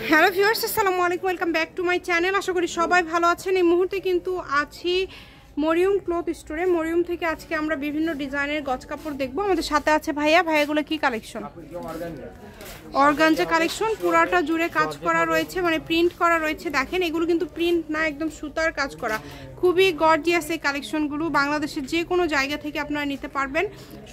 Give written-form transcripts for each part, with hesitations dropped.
Hello viewers, আসসালামু আলাইকুম, welcome back to my channel. আশা করি সবাই ভালো আছেন। এই মুহূর্তে কিন্তু আছি মরিয়ম ক্লথ স্টোরে। মরিয়ম থেকে আজকে আমরা বিভিন্ন ডিজাইনের গজ কাপড় দেখবো। আমাদের সাথে আছে ভাইয়া। ভাইয়াগুলো কি কালেকশন? অর্গানজা কালেকশন, পুরাটা জুড়ে কাজ করা রয়েছে, মানে প্রিন্ট করা রয়েছে। দেখেন এগুলো কিন্তু প্রিন্ট না, একদম সুতার কাজ করা, খুবই গর্জিয়াস এই কালেকশনগুলো। বাংলাদেশের যে কোনো জায়গা থেকে আপনারা নিতে পারবেন।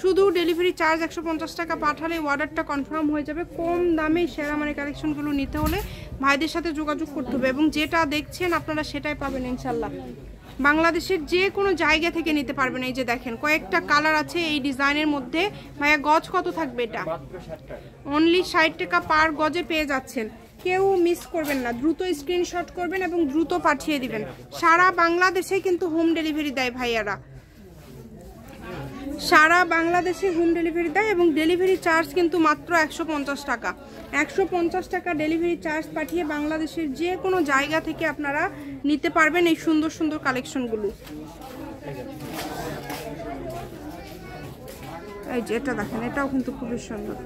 শুধু ডেলিভারি চার্জ 150 টাকা পাঠালে অর্ডারটা কনফার্ম হয়ে যাবে। কম দামে সেরা মানে কালেকশনগুলো নিতে হলে ভাইদের সাথে যোগাযোগ করতে হবে, এবং যেটা দেখছেন আপনারা সেটাই পাবেন ইনশাল্লাহ। বাংলাদেশের যে কোনো জায়গা থেকে নিতে পারবেন। এই যে দেখেন কয়েকটা কালার আছে এই ডিজাইনের মধ্যে। ভাইয়া গজ কত থাকবে? এটা অনলি 60 টাকা পার গজে পেয়ে যাচ্ছেন। কেউ মিস করবেন না, দ্রুত স্ক্রিনশট করবেন এবং দ্রুত পাঠিয়ে দিবেন। সারা বাংলাদেশে কিন্তু হোম ডেলিভারি দেয় ভাইয়ারা, সারা বাংলাদেশে হোম ডেলিভারি দেয়, এবং ডেলিভারি চার্জ কিন্তু মাত্র 150 টাকা। 150 টাকা ডেলিভারি চার্জ পাঠিয়ে বাংলাদেশের যে কোনো জায়গা থেকে আপনারা নিতে পারবেন এই সুন্দর সুন্দর কালেকশনগুলো। এই যে এটা দেখেন, এটাও কিন্তু খুবই সুন্দর।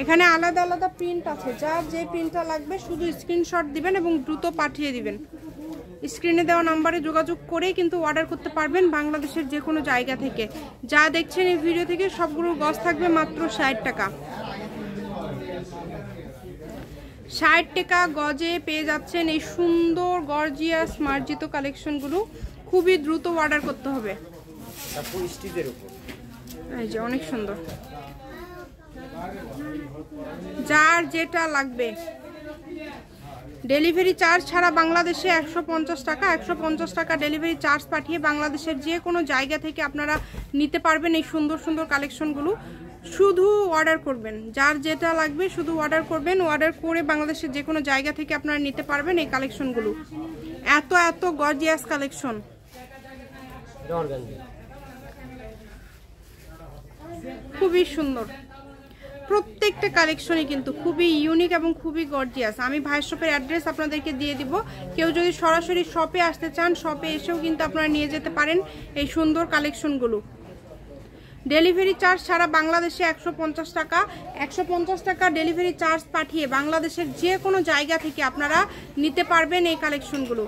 এখানে আলাদা আলাদা প্রিন্ট আছে, যার যে প্রিন্টটা লাগবে শুধু স্ক্রিনশট দিবেন এবং দ্রুত পাঠিয়ে দিবেন। স্ক্রিনে দেওয়া নাম্বারে যোগাযোগ করে কিন্তু অর্ডার করতে পারবেন বাংলাদেশের যে কোনো জায়গা থেকে। যা দেখছেন এই ভিডিও থেকে সবগুলো গজ থাকবে মাত্র 60 টাকা। 60 টাকা গজে পেয়ে যাচ্ছেন এই সুন্দর গর্জিয়াস মার্জিত কালেকশনগুলো। খুবই দ্রুত অর্ডার করতে হবে। এই যে অনেক সুন্দর, যার যেটা লাগবে। ডেলিভারি চার্জ ছাড়া বাংলাদেশে 150 টাকা। 150 টাকা ডেলিভারি চার্জ পাঠিয়ে বাংলাদেশের যে কোনো জায়গা থেকে আপনারা নিতে পারবেন এই সুন্দর সুন্দর কালেকশনগুলো। শুধু অর্ডার করবেন, যার যেটা লাগবে শুধু অর্ডার করবেন। অর্ডার করে বাংলাদেশের যে কোনো জায়গা থেকে আপনারা নিতে পারবেন এই কালেকশনগুলো। এত এত গর্জিয়াস কালেকশন, খুবই সুন্দর। প্রত্যেকটা কালেকশনই কিন্তু খুবই ইউনিক এবং খুবই গর্জিয়াস। আমি ভাইয়ের শপের অ্যাড্রেস আপনাদেরকে দিয়ে দিব। কেউ যদি সরাসরি শপে আসতে চান, শপে এসেও কিন্তু আপনারা নিয়ে যেতে পারেন এই সুন্দর কালেকশনগুলো। ডেলিভারি চার্জ ছাড়া বাংলাদেশে 150 টাকা। 150 টাকা ডেলিভারি চার্জ পাঠিয়ে বাংলাদেশের যে কোনো জায়গা থেকে আপনারা নিতে পারবেন এই কালেকশনগুলো।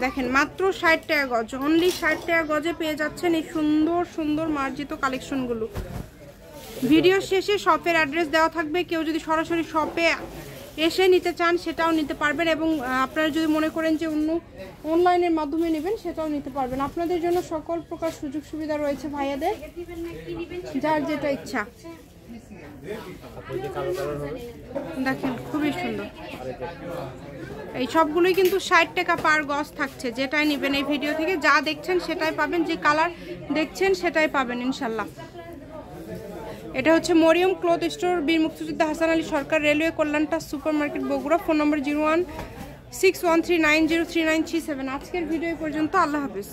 দেখেন মাত্র 60 টাকা গজ, অনলি 60 টাকা গজে পেয়ে যাচ্ছেন এই সুন্দর সুন্দর মার্জিত কালেকশনগুলো। ভিডিও শেষে শপের অ্যাড্রেস দেওয়া থাকবে। কেউ যদি সরাসরি শপে এসে নিতে চান সেটাও নিতে পারবেন, এবং আপনারা যদি মনে করেন যে অন্য অনলাইনের মাধ্যমে নেবেন সেটাও নিতে পারবেন। আপনাদের জন্য সকল প্রকার সুযোগ সুবিধা রয়েছে ভাইয়াদের, যার যেটা ইচ্ছা। দেখেন খুবই সুন্দর। এই সবগুলোই কিন্তু 60 টাকা পার গজ থাকছে। যেটাই নেবেন এই ভিডিও থেকে, যা দেখছেন সেটাই পাবেন, যে কালার দেখছেন সেটাই পাবেন ইনশাল্লাহ। এটা হচ্ছে মরিয়ম ক্লথ স্টোর, বীর মুক্তিযোদ্ধা হাসান আলী সরকার, রেলওয়ে কল্যাণটা super market, Bogura. Phone number 016139039337। আজকের ভিডিও পর্যন্ত। আল্লাহ হাফিজ।